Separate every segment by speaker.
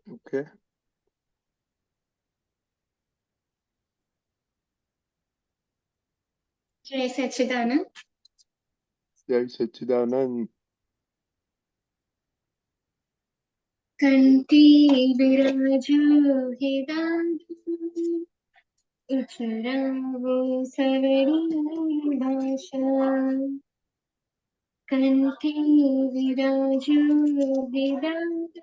Speaker 1: Okay.
Speaker 2: जय सच्चिदानंद।
Speaker 1: जय सच्चिदानंद।
Speaker 2: कंठी विराजो हिदांतु उचरावो सवरी भाषा। कंठी विराजो हिदांतु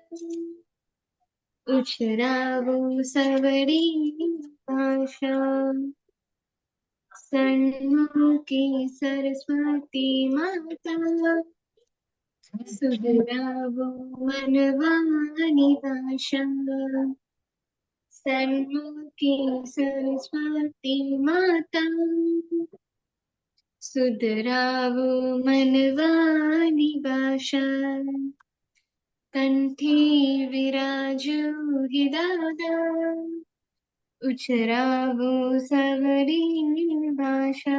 Speaker 2: उचरावो सवरी भाषा। सन्मुखी सरस्वती माता सुधरावो मनवाणी भाषा। सन्मुखी सरस्वती माता सुधरावो मनवाणी भाषा। कंठी विराजो हिदादा उचरावो सवरी भाषा।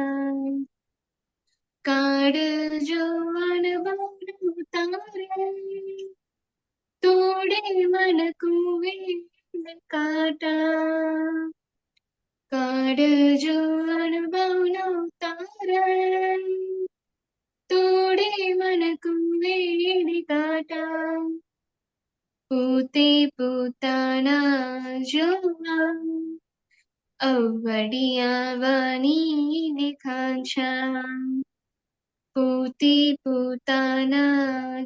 Speaker 2: काळजो अणवणु तारे तोड़े मन कुवे काटा। काळजो अणवणु तारे तोड़े मन कुवे काटा। पोते पोताना जोवा अवडिया वाणी निखांशा। पोते पोताना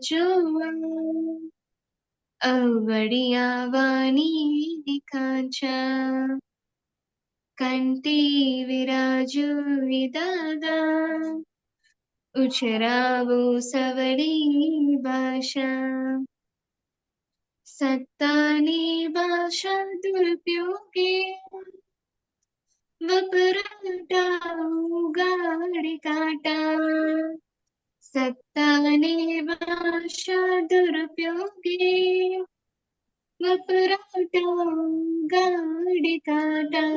Speaker 2: जोवा अवडिया वाणी निखांशा। कंठी विराजो विदादा उचरावो सवरी भाषा। सत्ताने भाषा दुरुपयोगे वपराटा उगाड़ काटा। सत्ताने भाषा दुरुपयोगे वपराटा उगाड़ काटा।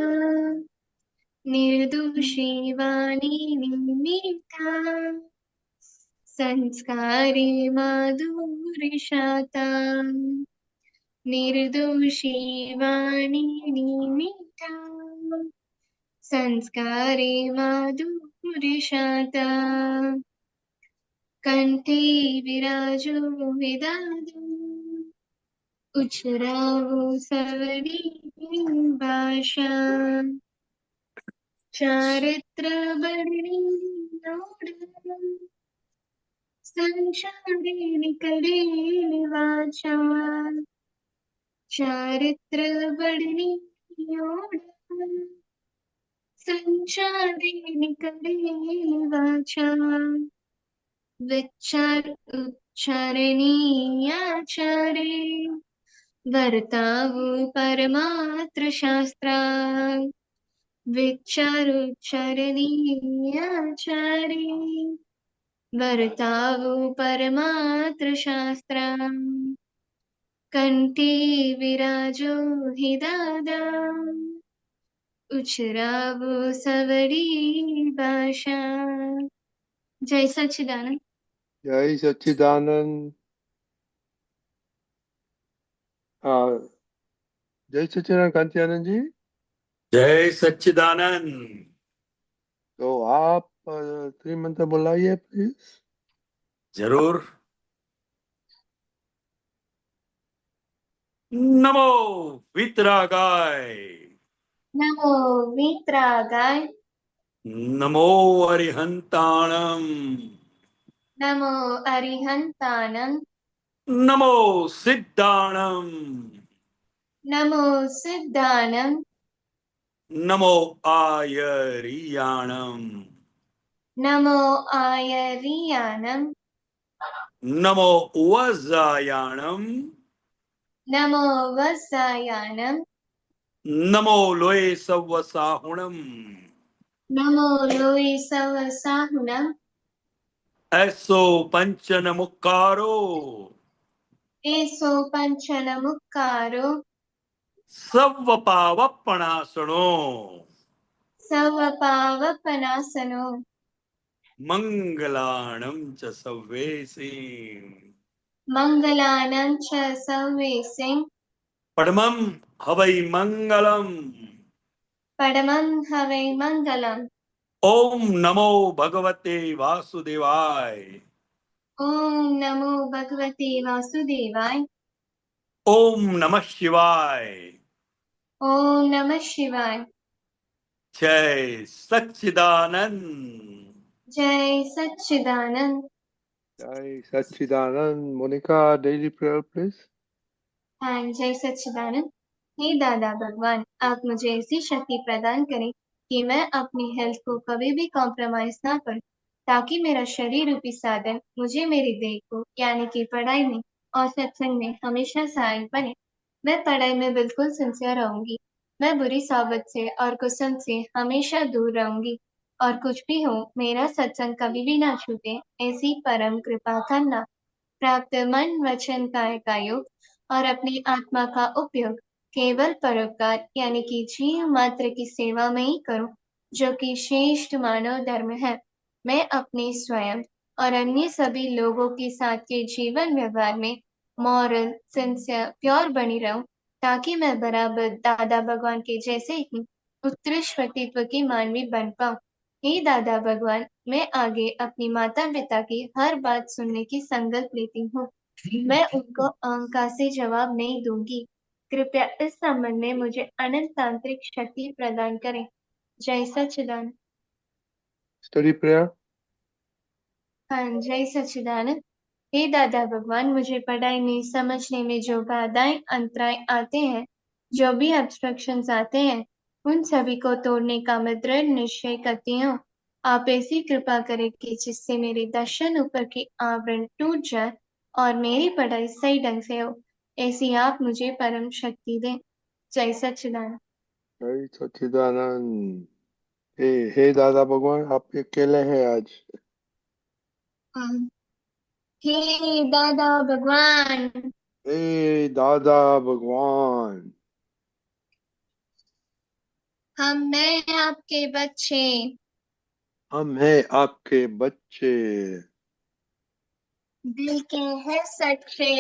Speaker 2: निर्दोषी वाणी निमित्ता संस्कारी माधुर्यशाता। निर्दोषी वाणी निमित्ता संस्कारी माधुर्यशाता। कंठे विराजो विदादो उचरावो सवरी भाषा। चारित्र बरणी संसारे निकले वाचा। चारित्र बरणी संसारे निकले वाचा। विचार उच्चारणीयाचारे वर्तावो परमात्र शास्त्रा। विचारोच्चारणीयाचारे वर्तावो परमात्र शास्त्रा। कंठी विराजो हिदादा उचरावो सवरी भाषा। जय सच्चिदानंद।
Speaker 1: जय सच्चिदानंद। जय सच्चिदानंद कांतियानंद जी।
Speaker 3: जय सच्चिदानंद।
Speaker 1: तो आप त्रिमंत्र बुलाइए प्लीज।
Speaker 3: जरूर। नमो वितरागाय।
Speaker 2: नमो वितरागाय।
Speaker 3: नमो अरिहंताणम।
Speaker 2: नमो अरिहंतानम।
Speaker 3: नमो सिद्धाणम।
Speaker 2: नमो सिद्धानम।
Speaker 3: नमो आयरियाणम।
Speaker 2: नमो आयरियानम।
Speaker 3: नमो वज्रायाणम।
Speaker 2: नमो वत्सायानम।
Speaker 3: नमो लोये सव्वसाहुणम।
Speaker 2: नमो लोई सवसाहुनम।
Speaker 3: ऐसो पंचन मुक्कारो
Speaker 2: एसो पंचन मुक्कारो
Speaker 3: सव्व पावपणासणो
Speaker 2: सवपावपनासनो
Speaker 3: मंगलाणं च सव्वेसी
Speaker 2: मंगलानं च सवेसिं
Speaker 3: परमं हवै मंगलम।
Speaker 2: परमं हवै मंगलम।
Speaker 3: ओम नमो भगवते वासुदेवाय।
Speaker 2: ओम नमो भगवते वासुदेवाय।
Speaker 3: ओम नमः शिवाय।
Speaker 2: ओम नमः शिवाय।
Speaker 3: जय सच्चिदानंद।
Speaker 2: जय सच्चिदानंद।
Speaker 1: Jai Satchidanand. Monica, daily prayer, please.
Speaker 2: हाँ, जय सच्चिदानंद। हे दादा भगवान, आप मुझे ऐसी शक्ति प्रदान करें कि मैं अपनी हेल्थ को कभी भी कॉम्प्रोमाइज ना करूं, ताकि मेरा शरीर रूपी साधन मुझे मेरी देह को यानी कि पढ़ाई में और सत्संग में हमेशा सहायक बने। मैं पढ़ाई में बिल्कुल सिंसियर रहूंगी। मैं बुरी सोबत से और कुसंग से हमेशा दूर रहूंगी। और कुछ भी हो, मेरा सत्संग कभी भी ना छूटे, ऐसी परम कृपा करना। प्राप्त मन वचन काय का योग और अपनी आत्मा का उपयोग केवल परोपकार यानी कि जीव मात्र की सेवा में ही करूं, जो कि श्रेष्ठ मानव धर्म है। मैं अपने स्वयं और अन्य सभी लोगों के साथ के जीवन व्यवहार में मॉरल सिंसियर प्योर बनी रहूं, ताकि मैं बराबर दादा भगवान के जैसे ही उत्कृष्ट व्यक्तित्व की मानवी बन पाऊं। हे दादा भगवान, मैं आगे अपनी माता पिता की हर बात सुनने की संकल्प लेती हूँ। मैं उनको अहंकार से जवाब नहीं दूंगी। कृपया इस संबंध में मुझे अनंत तांत्रिक शक्ति प्रदान करें। जय सच्चिदानंद।
Speaker 1: Study prayer.
Speaker 2: हाँ, जय सच्चिदानंद। हे दादा भगवान, मुझे पढ़ाई में समझने में जो बाधाएं अंतराय आते हैं, जो भी ऑब्स्ट्रक्शंस आते हैं, उन सभी को तोड़ने का मैं दृढ़ निश्चय करती हूँ। आप ऐसी कृपा करें कि जिससे मेरे दर्शन ऊपर की आवरण टूट जाए और मेरी पढ़ाई सही ढंग से हो, ऐसी आप मुझे परम शक्ति दें। जय सच्चिदानंद।
Speaker 1: Jai Satchidanand. Hey Dada Bhagwan, आप अकेले हैं आज.
Speaker 2: हे दादा भगवान,
Speaker 1: Hey Dada Bhagwan.
Speaker 2: मैं आपके बच्चे
Speaker 1: हम हैं आपके बच्चे.
Speaker 2: दिल के हैं सच्चे,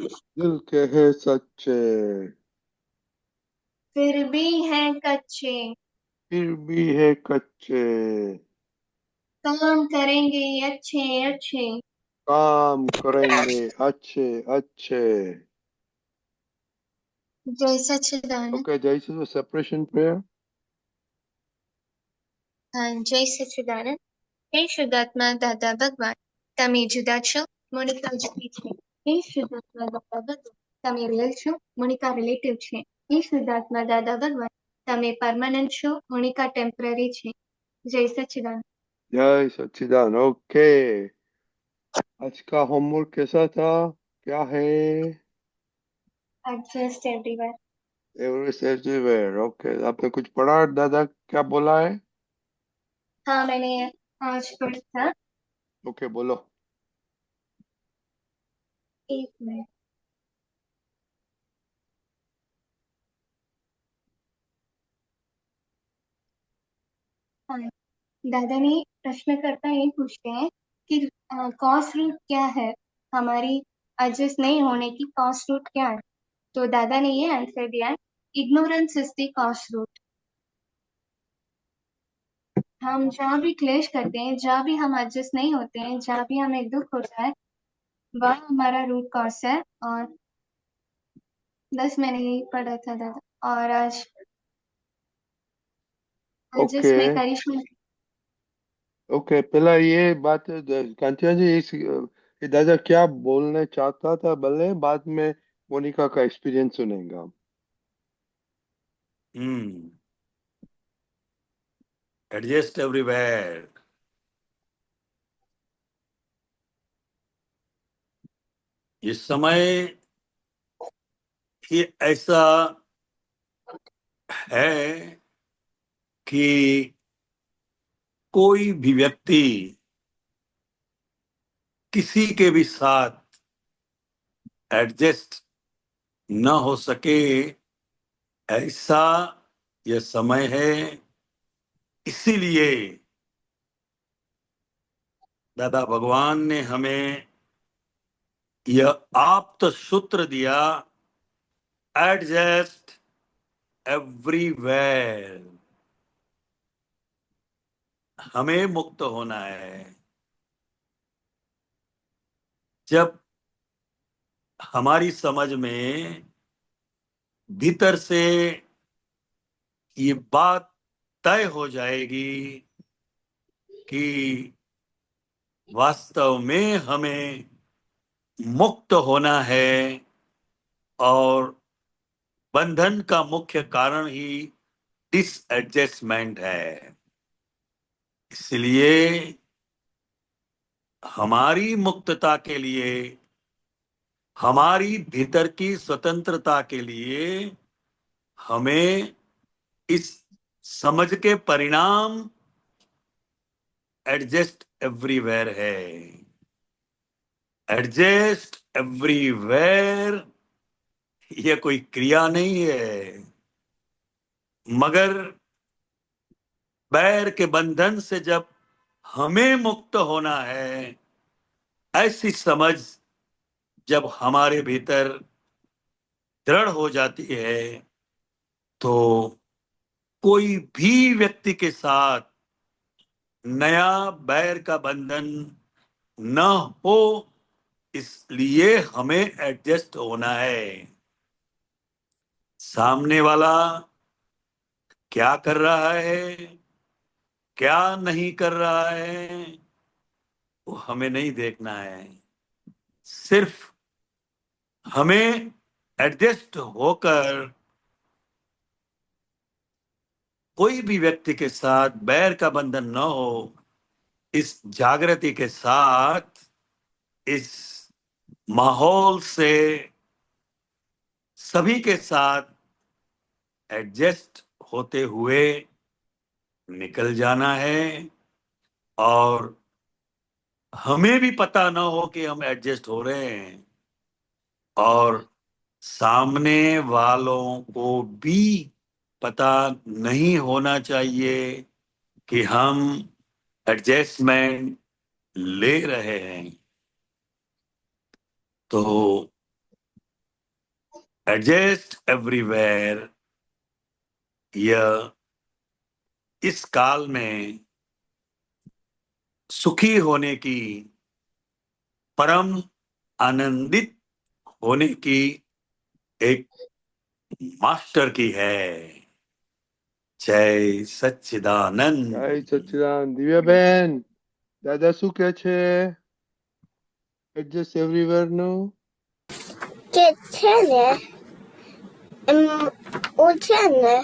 Speaker 1: दिल के हैं सच्चे.
Speaker 2: फिर भी हैं कच्चे।
Speaker 1: फिर भी है कच्चे.
Speaker 2: काम करेंगे अच्छे अच्छे।
Speaker 1: काम करेंगे अच्छे अच्छे.
Speaker 2: जय सच्चिदानंद।
Speaker 1: Okay, Jai Satchidanand, separation prayer.
Speaker 2: हाँ, जय सच्चिदानंद। हे शुद्धात्मा दादा भगवान, તમે જુદા છો, મોનિકા જુદી છે। હે શુદ્ધાત્મા દાદા ભગવાન, તમે રિયલ છો, મોનિકા રિલેટિવ છે। હે શુદ્ધાત્મા દાદા ભગવાન, તમે પરમાનન્ટ છો, મોનિકા ટેમ્પરરી છે। જય સચ્चिदानंद।
Speaker 1: जय सच्चिदानंद. ओके, आज का होमवर्क कैसा था? क्या है?
Speaker 2: Adjust everyone.
Speaker 1: Everest everywhere. Okay, आपने कुछ पढ़ा? दादा क्या बोला है?
Speaker 2: हाँ, मैंने आज पढ़ा था।
Speaker 1: ओके, बोलो.
Speaker 2: एक मिनट। हाँ, दादा ने प्रश्नकर्ता ये पूछते हैं कि कॉस्ट रूट क्या है, हमारी एडजस्ट नहीं होने की कॉस्ट रूट क्या है। तो दादा ने ये आंसर दिया है, ignorance is the cost root. हम जहाँ भी क्लेश करते हैं, जहाँ भी हम एडजस्ट नहीं होते हैं, जहाँ भी हमें दुख होता है, वह हमारा रूट कॉज है। और बस मैंने यही पढ़ा था दादा। और आज
Speaker 1: ओके
Speaker 2: एडजस्ट मैं करिश्मा।
Speaker 1: ओके, पहला ये बात कांतिया जी, ये दादा क्या बोलने चाहता था, भले बाद में मोनिका का एक्सपीरियंस सुनेंगे हम.
Speaker 3: Adjust everywhere. इस समय ये ऐसा है कि कोई भी व्यक्ति किसी के भी साथ एडजस्ट न हो सके, ऐसा यह समय है। इसीलिए दादा भगवान ने हमें यह आप्त सूत्र दिया एडजस्ट एवरीवेयर। हमें मुक्त होना है। जब हमारी समझ में भीतर से ये बात तय हो जाएगी कि वास्तव में हमें मुक्त होना है और बंधन का मुख्य कारण ही डिसएडजस्टमेंट है, इसलिए हमारी मुक्तता के लिए, हमारी भीतर की स्वतंत्रता के लिए हमें इस समझ के परिणाम एडजस्ट एवरीवेयर है। एडजस्ट एवरीवेयर ये कोई क्रिया नहीं है, मगर बैर के बंधन से जब हमें मुक्त होना है, ऐसी समझ जब हमारे भीतर दृढ़ हो जाती है, तो कोई भी व्यक्ति के साथ नया बैर का बंधन न हो, इसलिए हमें एडजस्ट होना है। सामने वाला क्या कर रहा है, क्या नहीं कर रहा है, वो हमें नहीं देखना है। सिर्फ हमें एडजस्ट होकर कोई भी व्यक्ति के साथ बैर का बंधन न हो, इस जागृति के साथ, इस माहौल से सभी के साथ एडजस्ट होते हुए निकल जाना है, और हमें भी पता ना हो कि हम एडजस्ट हो रहे हैं, और सामने वालों को भी पता नहीं होना चाहिए कि हम एडजस्टमेंट ले रहे हैं। तो एडजस्ट एवरीवेयर यह इस काल में सुखी होने की, परम आनंदित होने की एक मास्टर की है। जय सच्चिदानंद।
Speaker 1: જય સચ્ચિદાનંદ. દિવ્યાબેન, દાદા શું કે છે? એડજસ્ટ એવરીવેર નું
Speaker 4: કે છે ને હું છે ને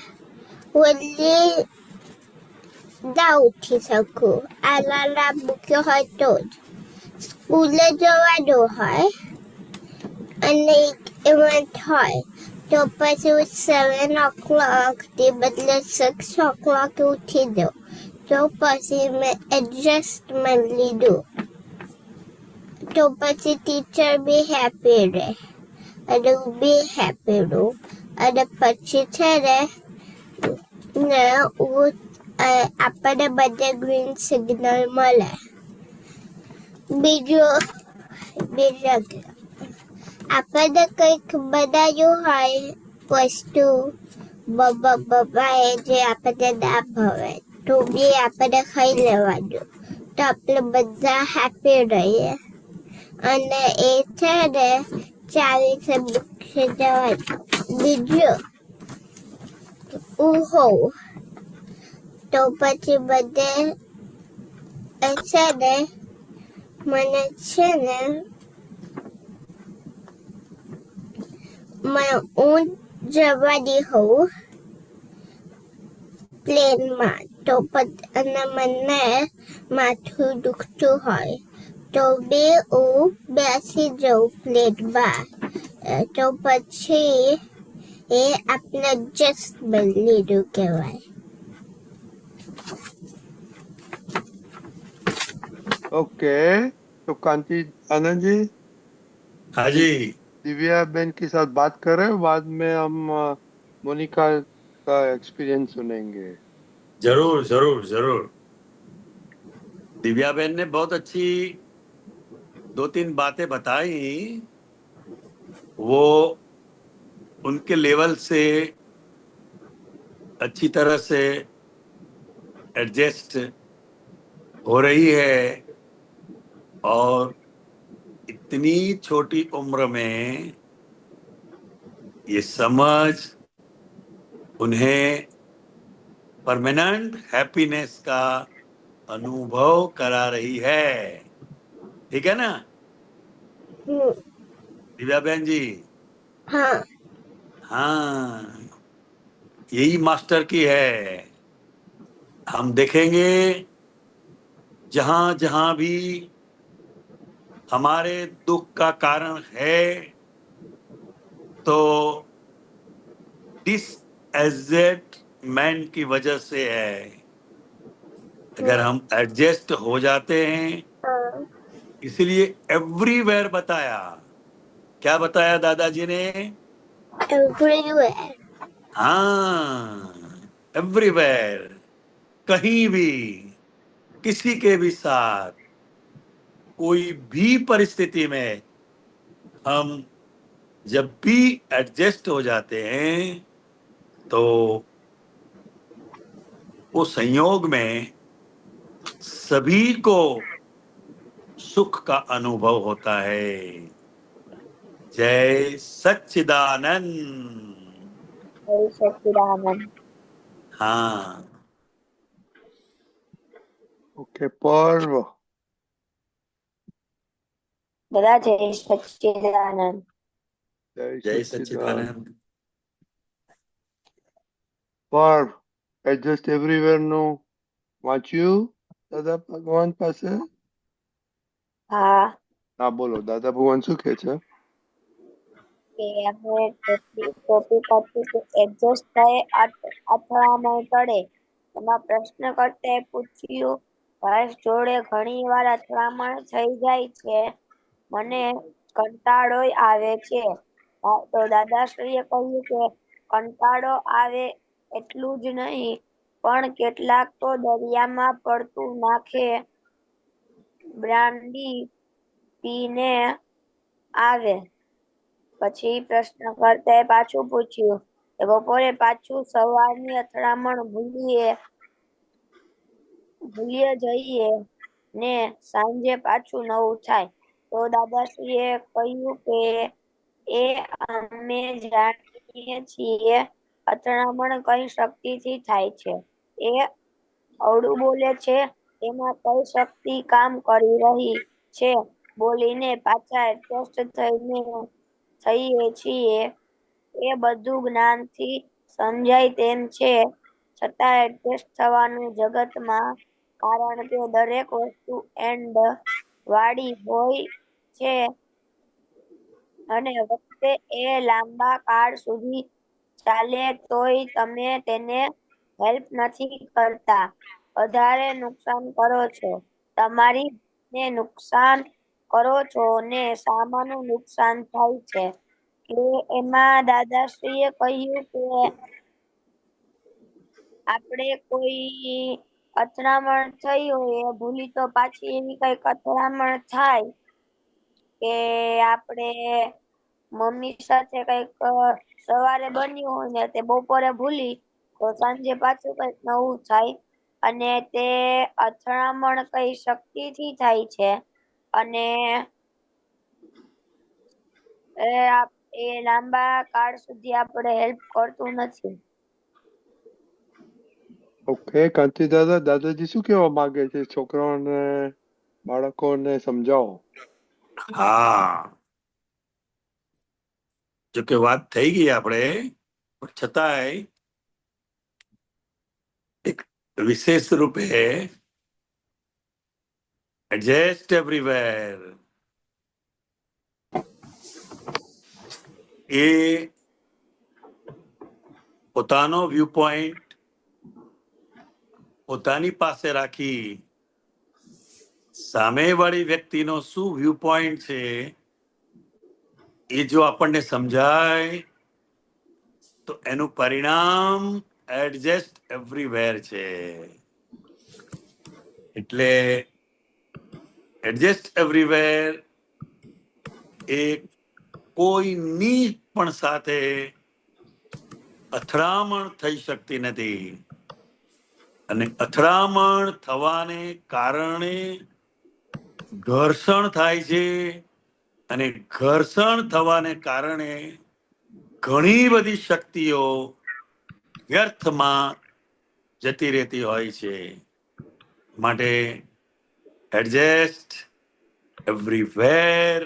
Speaker 4: વહેલી ના ઉઠી શકું. અલાર્મ મૂક્યો હોય તો જ. સ્કૂલે જવાનું હોય અને એક ઇવેન્ટ હોય તો પછી હું 7 o'clock તે બદલે 6 o'clock ઉઠી જાઉં. તો પછી મેં એડજસ્ટમેન્ટ લીધું તો પછી ટીચર બી હેપી રહે અને હું બી હેપી રહું. અને પછી છે ને હું આપણને બધે ગ્રીન સિગ્નલ મળે. બીજું આપણને કંઈક બનાવ્યું હોય વસ્તુ બબાએ જે આપણને ના ભાવે તો બી આપણને ખાઈ લેવાનું, તો આપણે બધા હેપી રહીએ. અને એ છે ને ચાલીસે મૂકી જવાનું. બીજું હું હોઉં તો પછી બધે છે ને મને છે ને હું જવાની હોઉં પ્લેનમાં તો અને મને માથું દુખતું હોય તો બી હું બેસી જાઉં પ્લેનમાં. તો પછી એ આપણે એડજસ્ટમેન્ટ લીધું કહેવાય.
Speaker 1: ओके. तो कांति आनंद जी,
Speaker 3: हाँ जी,
Speaker 1: दिव्या बहन के साथ बात कर रहे हैं, बाद में हम मोनिका का एक्सपीरियंस सुनेंगे.
Speaker 3: जरूर जरूर जरूर। दिव्या बहन ने बहुत अच्छी 2-3 बातें बताई। वो उनके लेवल से अच्छी तरह से एडजस्ट हो रही है, और इतनी छोटी उम्र में ये समझ उन्हें परमानेंट हैप्पीनेस का अनुभव करा रही है। ठीक है ना दिव्या बहन जी?
Speaker 4: हाँ।
Speaker 3: हाँ, यही मास्टर की है। हम देखेंगे जहां जहां भी हमारे दुख का कारण है, तो डिसएडजस्टमेंट की वजह से है। अगर हम एडजस्ट हो जाते हैं,
Speaker 4: हाँ।
Speaker 3: इसलिए एवरीवेयर बताया। क्या बताया दादाजी ने?
Speaker 4: Everywhere.
Speaker 3: हाँ, एवरीवेयर, कहीं भी, किसी के भी साथ, कोई भी परिस्थिति में हम जब भी एडजस्ट हो जाते हैं, तो वो संयोग में सभी को सुख का अनुभव होता है। जय सच्चिदानंद।
Speaker 4: जय सच्चिदानंद।
Speaker 3: हाँ,
Speaker 1: ओके पर्व।
Speaker 4: दादा जय सच्चिदानंद।
Speaker 1: जय
Speaker 3: जय
Speaker 1: सच्चिदानंद।
Speaker 3: सच्चिदानंद।
Speaker 1: पर्व એડજસ્ટ એવરીવેર નું વાંચ્યું દાદા ભગવાન પાસે?
Speaker 4: હા,
Speaker 1: હા બોલો, દાદા ભગવાન શું કહે છે?
Speaker 4: કે આપણે ટોપી પરથી એડજસ્ટ થાય અથડામણ ટળે. એમાં પ્રશ્નકર્તાએ પૂછ્યું, વાઇફ જોડે ઘણી વાર અથડામણ થઈ જાય છે, મને કંટાળોય આવે છે. તો દાદાશ્રીએ કહ્યું કે કંટાળો આવે એટલું જ નહીં, પણ કેટલાક તો દરિયામાં પડતું નાખે બ્રાન્ડી પીને આવે. પછી પ્રશ્નકર્તાએ પાછું પૂછ્યું કે બપોરે પાછું સવારની અથડામણ ભૂલીએ જઈએ ને સાંજે પાછું નવું થાય. તો દાદાશ્રીએ કહ્યું કે એ અમે જાણીએ છીએ, અથડામણ કઈ શક્તિથી થાય છે. એ અવળું બોલે છે, એમાં કઈ શક્તિ કામ કરી રહી છે, બોલીને પાછા એડજસ્ટ થઈએ છીએ. એ બધું જ્ઞાનથી સમજાય તેમ છે, છતાં એડજસ્ટ થવાનું જગતમાં, કારણ કે દરેક વસ્તુ એન્ડ વાળી હોય છે, અને વખતે એ લાંબા કાળ સુધી ચાલે તોય તમે તેને હેલ્પ નથી કરતા, વધારે નુકસાન કરો છો. તમારી ને નુકસાન કરો છો ને સામાનું નુકસાન થાય છે. કે એમાં દાદાશ્રીએ કહ્યું કે આપણે કોઈ અથડામણ થઈ હોય ભૂલી તો પાછી એવી કઈક અથડામણ થાય કે આપણે મમ્મી સાથે કઈક સવારે બન્યું હોય ને તે બપોરે ભૂલી તો સાંજે પાછું કઈક નવું થાય, અને તે અથડામણ કઈ શક્તિથી થાય છે, અને એ લાંબા કાળ સુધી આપણે હેલ્પ કરતું નથી.
Speaker 1: ઓકે કાંતિ દાદા, દાદાજી શું કહેવા માંગે છે છોકરાઓને, બાળકોને સમજાવો.
Speaker 3: હા, જો કે વાત થઈ ગઈ આપણે, પણ છતાંય એક વિશેષ રૂપે એડજસ્ટ એવરીવેર એ પોતાનો વ્યૂ પોઈન્ટ પોતાની પાસે રાખી સામેવાળી વ્યક્તિનો શું વ્યૂ પોઈન્ટ છે એ જો આપણને સમજાય તો એનું પરિણામ એડજસ્ટ એવરીવેર છે. એટલે એડજસ્ટ એવરીવેર એ કોઈની પણ સાથે અથડામણ થઈ શકતી નથી. અને અથડામણ થવાને કારણે ઘર્ષણ થાય છે. અને ઘર્ષણ થવાને કારણે ઘણી બધી શક્તિઓ વ્યર્થમાં જતી રહેતી હોય છે. માટે એડજસ્ટ એવરીવેર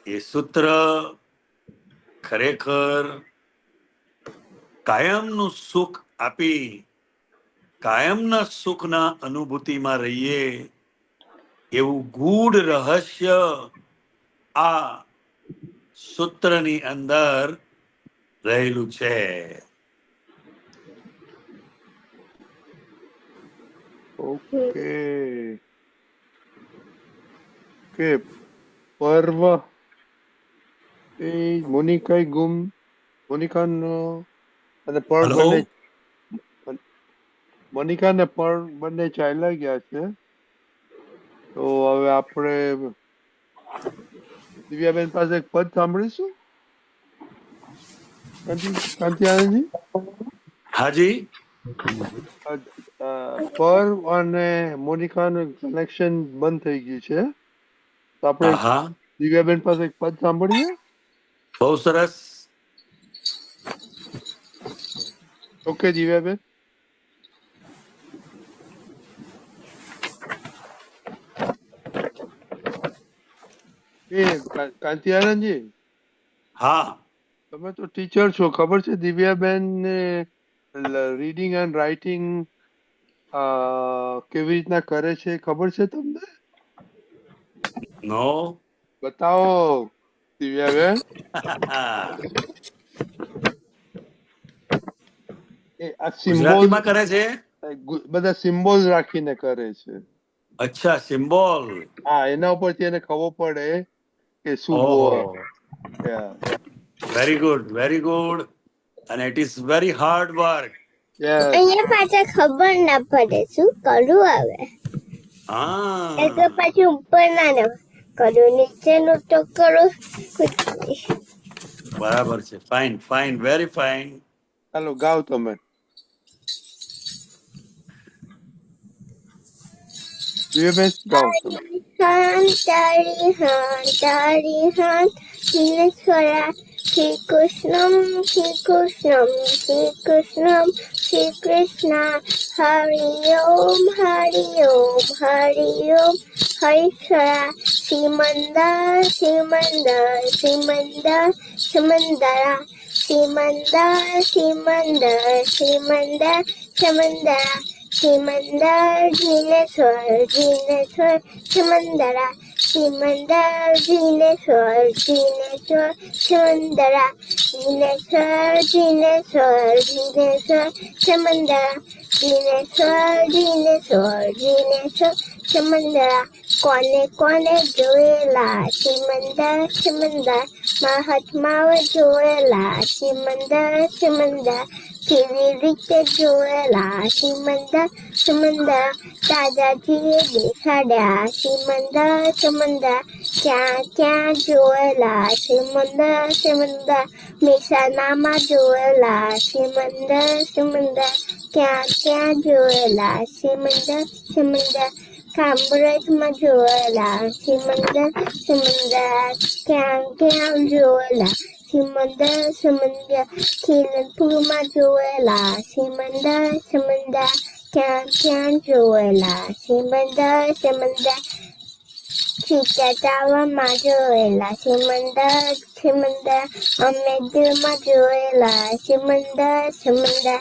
Speaker 3: એ સૂત્ર ખરેખર કાયમનું સુખ આપી કાયમના સુખના અનુભૂતિમાં રહીએ એવું ગૂઢ રહસ્ય આ સૂત્રની અંદર રહેલું છે.
Speaker 1: ઓકે કે પર્વ એ મોનિકાનો અને પર્વ
Speaker 3: હલો
Speaker 1: બંને મોનિકા ને પર્વ બંને ચાલ્યા ગયા છે. તો હવે આપણે દિવ્યાબેન પાસે એક પદ સાંભળીશું. કાંતિ આનંદજી,
Speaker 3: હાજી.
Speaker 1: પર્વ અને મોનિકાનું કનેક્શન બંધ થઈ ગયું છે. તો આપણે
Speaker 3: હા,
Speaker 1: દિવ્યાબેન પાસે એક પદ સાંભળીએ.
Speaker 3: બહુ સરસ.
Speaker 1: ઓકે દિવ્યાબેન. એ કાંતિ આનંદજી,
Speaker 3: હા,
Speaker 1: તમે તો ટીચર છો, ખબર છે દિવ્યાબેન ને રીડિંગ એન્ડ રાઇટિંગ કેવી રીતના કરે છે ખબર છે તમને?
Speaker 3: નો.
Speaker 1: બતાવો દિવ્યાબેન. એ આ સિમ્બોલ
Speaker 3: ગુજરાતીમાં કરે છે.
Speaker 1: બધા સિમ્બોલ રાખીને કરે છે.
Speaker 3: અચ્છા, સિમ્બોલ.
Speaker 1: હા, એના ઉપરથી એને ખબર પડે કે શું
Speaker 3: ઓહો, વેરી ગુડ, વેરી ગુડ. અને it is very hard work.
Speaker 4: અહીંયા પાછા ખબર ના પડે શું કરું હવે. એ તો
Speaker 3: હા,
Speaker 4: પછી ઉપર ના કરું, નીચેનું તો કરું.
Speaker 3: બરાબર છે. Fine, fine, very fine.
Speaker 1: ચાલો ગાઓ તમે. દિવ્યાબેન ગાઓ તમે.
Speaker 4: તારી હાન દિનેશ્વરા શ્રી કૃષ્ણમ શ્રી કૃષ્ણમ શ્રી કૃષ્ણમ શ્રી કૃષ્ણ હરિ ઓમ હરિ ઓમ હરિ ઓમ હરીશ્વરા શ્રીમંદર શ્રીમંદર શ્રીમંદર શ્રીમંદરા શ્રીમંદર શ્રીમંદર શ્રીમંદર શ્રીમંદરા શ્રીમંદર જીનેશ્વર જીનેશ્વર શ્રીમંદરા શ્રીમંદર જીનેશ્વર જીનેશ્વર શ્રીમંદરા જીનેશ્વર જીનેશ્વર જીનેશ્વર શ્રીમંદરા જીનેશ્વર જીનેશ્વર જીનેશ્વર શ્રીમંદરા કોને કોને જોયેલા શ્રીમંદર શ્રીમંદર મહાત્માઓ જોયેલા શ્રીમંદર શ્રીમંદર કેવી રીતે જોયેલા શ્રીમંદર શ્રીમંદર દાદાજીએ દેખાડ્યા શ્રીમંદર શ્રીમંદર ક્યાં ક્યાં જોયેલા શ્રીમંદર શ્રીમંદર મહેસાણામાં જોયેલા શ્રીમંદર શ્રીમંદર ક્યાં ક્યાં જોયેલા શ્રીમંદર શ્રીમંદર કામરેજમાં જોયેલા શ્રીમંદર શ્રીમંદર ક્યાં ક્યાં જોયેલા શ્રીમંદર શ્રીમંદર ખીલનપુરમાં જોયેલા શ્રીમંદર શ્રીમંદર ક્યાં ક્યાં જોયેલા શ્રીમંદર શ્રીમંદર સીતાટાવરમાં જોયેલા શ્રીમંદર શ્રીમંદર અમે દિલમાં જોયેલા શ્રીમંદર શ્રીમંદર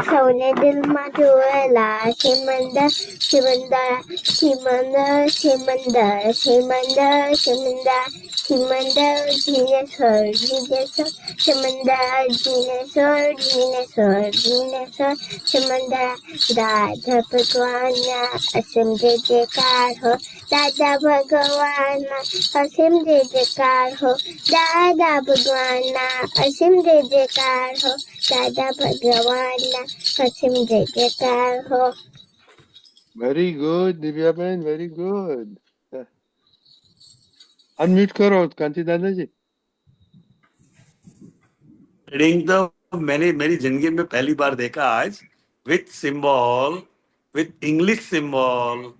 Speaker 4: સૌને દિલમાં જોયેલા શ્રીમંદર શ્રીમંદર શ્રીમંદર શ્રીમંદર શ્રીમંદર શ્રીમંદર શ્રીમંદર જીનેશ્વર જીનેશ્વર શ્રીમંદર જીનેશ્વર જીનેશ્વર જીનેશ્વર શ્રીમંદર દાદા ભગવાનના અસીમ જય જયકાર હો દાદા ભગવાનના અસીમ જય જયકાર હો દાદા ભગવાનના અસીમ જય જયકાર હો દાદા ભગવાનના અસીમ જય જયકાર હો.
Speaker 1: વેરી ગુડ દિવ્યાબેન, વેરી ગુડ. અનમ્યુટ કરો કાંતિ દાદાજી.
Speaker 3: રીડિંગ ધ मैंने मेरी जिंदगी में पहली बार देखा आज, with symbol, with English symbol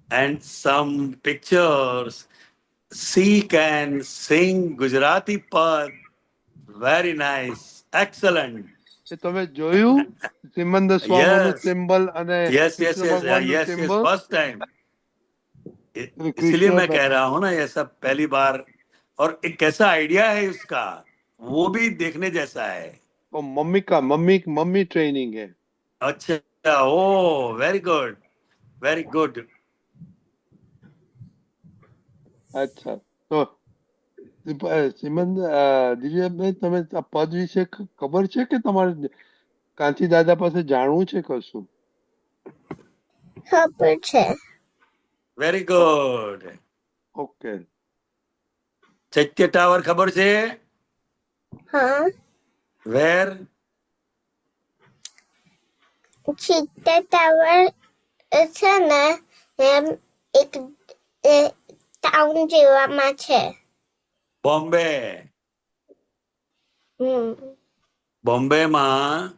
Speaker 3: and some pictures. She can sing Gujarati pad. Very nice. Excellent.
Speaker 1: એ તમે જોયું સિમંદર સ્વામીનું
Speaker 3: Yes.
Speaker 1: સિમ્બલ અને
Speaker 3: Yes, yes,
Speaker 1: કૃષ્ણ
Speaker 3: yes.
Speaker 1: ભગવાનનું
Speaker 3: Yes, yes.
Speaker 1: Symbol?
Speaker 3: First time. इसलिए
Speaker 1: કૃષ્ણ
Speaker 3: मैं कह रहा हूं ना, ये सब पहली बार. और एक कैसा आइडिया है उसका, वो भी देखने जैसा है.
Speaker 1: मम्मी का मम्मी ट्रेनिंग है.
Speaker 3: अच्छा, ओ वेरी गुड, वेरी गुड.
Speaker 1: અચ્છા, તો સિમંદર દિવ્યાબેન, તમે આ પદ વિશે ખબર છે કે તમારે કાંચી દાદા પાસે જાણવું છે કશું?
Speaker 4: ખબર છે.
Speaker 3: Very good.
Speaker 1: ઓકે.
Speaker 3: ચૈત્ય ટાવર ખબર છે?
Speaker 4: હા,
Speaker 3: વેર?
Speaker 4: ચિત્તા ટાવર છે ને, એમ એક ટાઉન જેવામાં છે.
Speaker 3: બોમ્બે. બોમ્બેમાં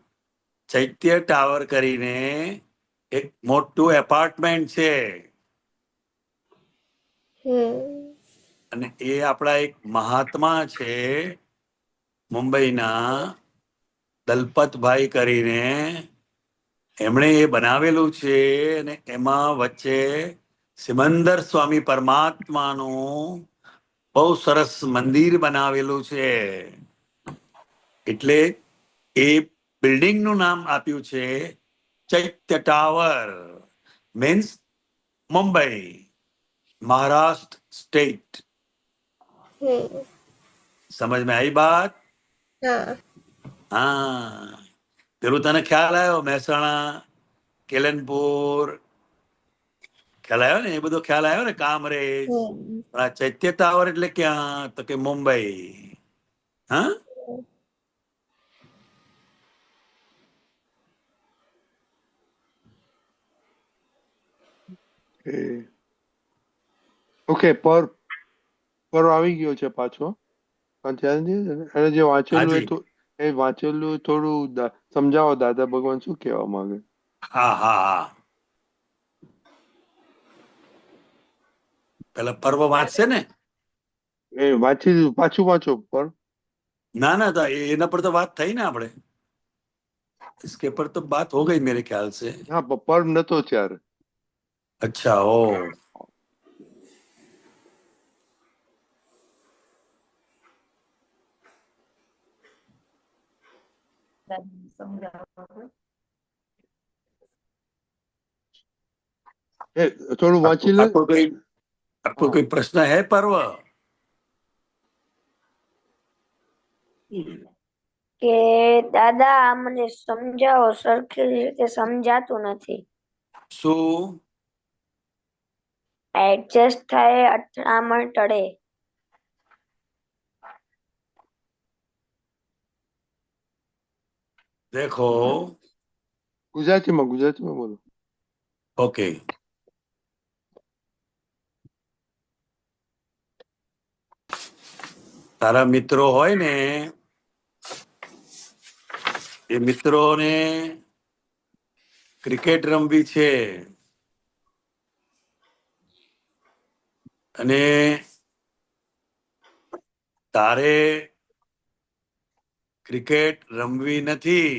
Speaker 3: ચૈત્ય ટાવર કરીને એક મોટું એપાર્ટમેન્ટ છે. અને એ આપણા એક મહાત્મા છે મુંબઈના, દલપતભાઈ કરીને, એમણે એ બનાવેલું છે. અને એમાં વચ્ચે સિમંદર સ્વામી પરમાત્માનું બહુ સરસ મંદિર બનાવેલું છે. એટલે એ બિલ્ડિંગનું નામ આપ્યું છે Chaitya tower. Means Mumbai, Maharashtra state. समझ में आई बात?
Speaker 4: હા,
Speaker 3: हाँ. પેલું તને ખ્યાલ આવ્યો, મહેસાણા, કેલનપુર, ખ્યાલ આવ્યો ને? એ બધો ખ્યાલ આવ્યો ને, કામરેજ. પણ આ ચૈત્ય ટાવર એટલે ક્યાં? તો કે મુંબઈ. હા.
Speaker 1: ઓકે, પર આવી ગયો છે પાછો. એને જે વાંચેલું
Speaker 3: હાજી.
Speaker 1: એ વાંચેલું થોડું સમજાવો, દાદા ભગવાન શું કહેવા માંગે?
Speaker 3: હા, હા, હા. પેલા પર્વ વાંચશે ને?
Speaker 1: એ વાંચી દીધું, પાછું વાંચો. પર
Speaker 3: ના ના, તો એના પર તો વાત થઈ ને આપણે. इसके पर तो बात हो गई मेरे ख्याल से.
Speaker 1: હા, પર નતો ત્યારે.
Speaker 3: अच्छा, ओ.
Speaker 1: થોડું વાંચી લે.
Speaker 3: आपको कोई प्रश्न है पर्व?
Speaker 5: કે દાદા મને સમજાવો, સરખી રીતે સમજાતું નથી.
Speaker 3: શું?
Speaker 5: એડજસ્ટ થાય અથડામણ ટળે.
Speaker 3: देखो.
Speaker 1: ગુજરાતીમાં બોલો.
Speaker 3: ओके. તારા મિત્રો હોય ને, એ મિત્રોને ક્રિકેટ રમવી છે, અને તારે ક્રિકેટ રમવી નથી,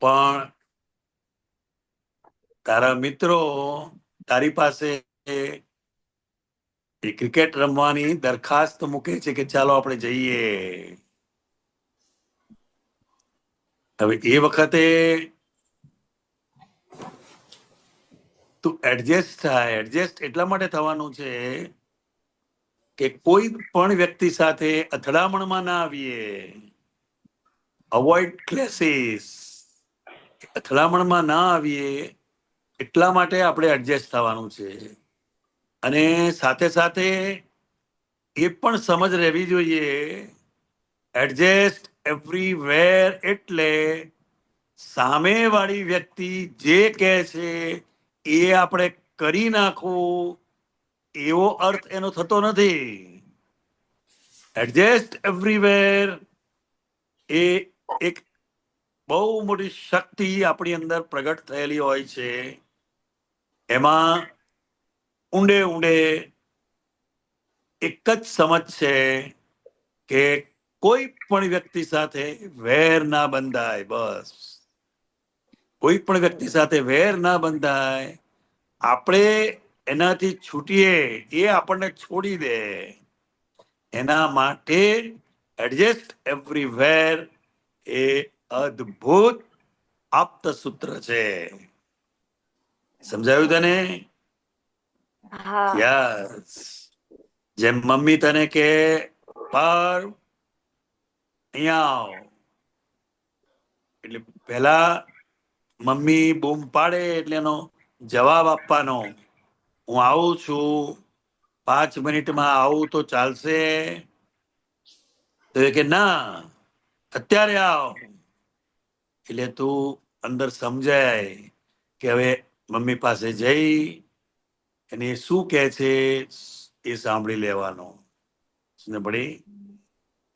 Speaker 3: પણ તારા મિત્રો તારી પાસે એ ક્રિકેટ રમવાની દરખાસ્ત મૂકે છે કે ચાલો આપણે જઈએ. હવે એ વખતે તું એડજસ્ટ થાય. એડજસ્ટ એટલા માટે થવાનું છે કે કોઈ પણ વ્યક્તિ સાથે અથડામણમાં ના આવીએ. અવોઇડ ક્લેસીસ. અથડામણમાં ના આવીએ એટલા માટે આપણે એડજસ્ટ થવાનું છે. અને સાથે સાથે એ પણ સમજ રહેવી જોઈએ, એડજસ્ટ એવરીવેર એટલે સામેવાળી વ્યક્તિ જે કહે છે એ આપણે કરી નાખવું, એવો અર્થ એનો થતો નથી. એડજસ્ટ એવરીવેર એ એક બહુ મોટી શક્તિ આપણી અંદર પ્રગટ થયેલી હોય છે. એમાં ઊંડે ઊંડે એક જ સમજ છે કે કોઈ પણ વ્યક્તિ સાથે વેર ના બંધાય. બસ કોઈ પણ વ્યક્તિ સાથે વેર ના બંધાય. આપણે એનાથી છૂટીએ એ આપણને છોડી દે. એના માટે એડજસ્ટ એવરીવેર એ અદ્ભુત આપ્ત સૂત્ર છે. સમજાયું તને?
Speaker 5: હા.
Speaker 3: યસ. જેમ મમ્મી તને કે પર અહીંયા આવ, એટલે પેલા મમ્મી બૂમ પાડે એટલે એનો જવાબ આપવાનો, હું આવું છું, 5 મિનિટમાં આવું તો ચાલશે? તો એ કે ના, અત્યારે આવ. એટલે તું અંદર સમજાય કે હવે મમ્મી પાસે જઈ અને એ શું કે છે એ સાંભળી લેવાનો. સમજ પડી?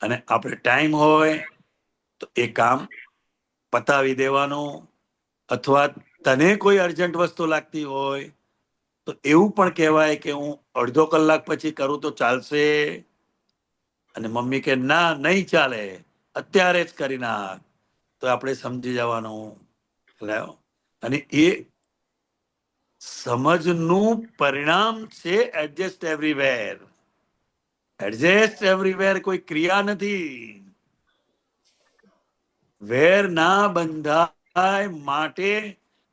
Speaker 3: અને આપણે ટાઈમ હોય તો એ કામ પતાવી દેવાનું. અથવા તને કોઈ અર્જન્ટ વસ્તુ લાગતી હોય તો એવું પણ કહેવાય કે હું અડધો કલાક પછી કરું તો ચાલશે? અને મમ્મી કે ના, નહીં ચાલે, અત્યારે જ કરી નાખ. તો આપણે સમજી જવાનું. અને એ સમજનું પરિણામ છે એડજસ્ટ એવરીવેર. એડજસ્ટ એવરીવેર કોઈ ક્રિયા નથી. વેર ના બંધાય માટે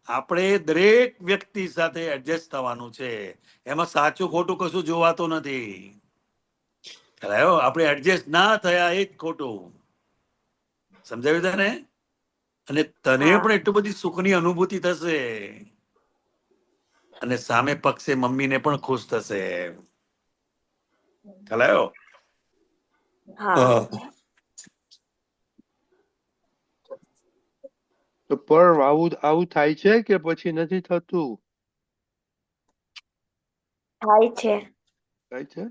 Speaker 3: આપણે દરેક વ્યક્તિ સાથે એડજસ્ટ થવાનું છે. એમાં સાચું ખોટું કશું જોવાતું નથી. આપણે એડજસ્ટ ના થયા એ જ ખોટું. સમજાવ્યું તને? અને તને
Speaker 5: હા.
Speaker 3: પણ એટલું બધી સુખની અનુભૂતિ થશે અને સામે પક્ષે મમ્મીને પણ ખુશ થશે. ખ્યાલ
Speaker 5: હા.
Speaker 1: તો પર આવું આવું થાય છે કે પછી નથી થતું?
Speaker 5: થાય છે.
Speaker 1: થાય છે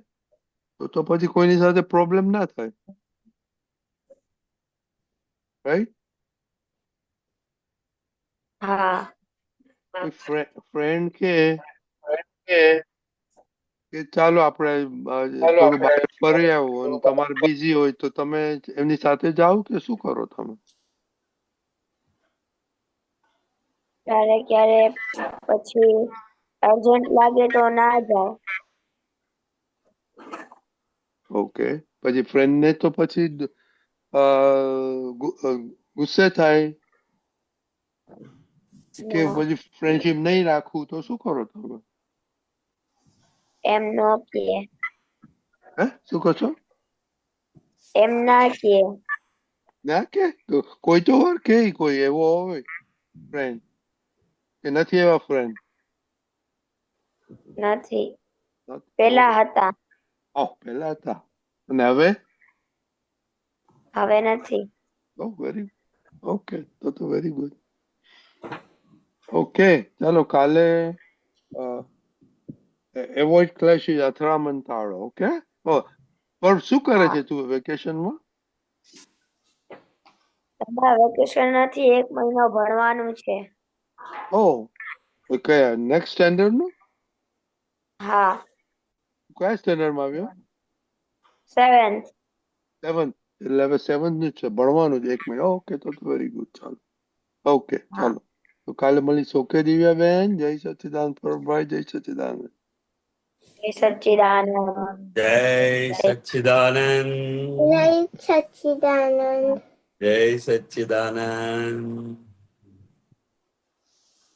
Speaker 1: તો પછી કોઈની સાથે પ્રોબ્લેમ ના થાય, રાઈટ?
Speaker 5: હા.
Speaker 1: કોઈ ફ્રેન્ડ કે ચાલો આપણે થોડું બહાર ફરી આવો અને તમારે બિઝી હોય તો તમે એમની સાથે જાઓ કે શું કરો તમે?
Speaker 5: ક્યારે ક્યારે પછી અર્જન્ટ લાગે તો ના જાય.
Speaker 1: ઓકે. પછી ફ્રેન્ડ ને તો પછી ગુસ્સે થાય કે
Speaker 5: ના,
Speaker 1: પછી ફ્રેન્ડશિપ નહીં રાખવું તો શું કરો તમે?
Speaker 5: એમ ન કે.
Speaker 1: હે, શું કહો છો?
Speaker 5: એમ ના કે.
Speaker 1: ના કે તો કોઈ તો વાર કે કોઈ એવો હોય ફ્રેન્ડ કે નથી એવા ફ્રેન્ડ?
Speaker 5: નથી. પેલા હતા.
Speaker 1: પેલા હતા અને હવે?
Speaker 5: હવે નથી.
Speaker 1: વેરી ઓકે, તો વેરી ગુડ. ઓકે, ચાલો કાલે એવોઇડ ક્લેશિસ, અથડામણ ટાળો. ઓકે. પણ શું કરે છે તું વેકેશનમાં?
Speaker 5: વેકેશન નથી, 1 મહિનો ભણવાનું છે.
Speaker 1: કયા નેક્સ્ટ સ્ટેન્ડર્ડ નું?
Speaker 5: હા.
Speaker 1: કયા સ્ટેન્ડર્ડમાં આવ્યો?
Speaker 5: 7th.
Speaker 1: 7th. એટલે હવે 7th નું છે, ભણવાનું છે 1 મહિનો. ઓકે, તો વેરી ગુડ. ચાલો. ઓકે,
Speaker 5: હા.
Speaker 1: ચાલો. તો કાલે મળીશું. ઓકે દિવ્યાબેન, જય સચ્ચિદાનંદ પ્રભુભાઈ, જય સચ્ચિદાનંદ.
Speaker 5: જય સચ્ચિદાનંદ.
Speaker 3: જય સચ્ચિદાનંદ.
Speaker 4: જય સચ્ચિદાનંદ.
Speaker 3: જય સચ્ચિદાનંદ.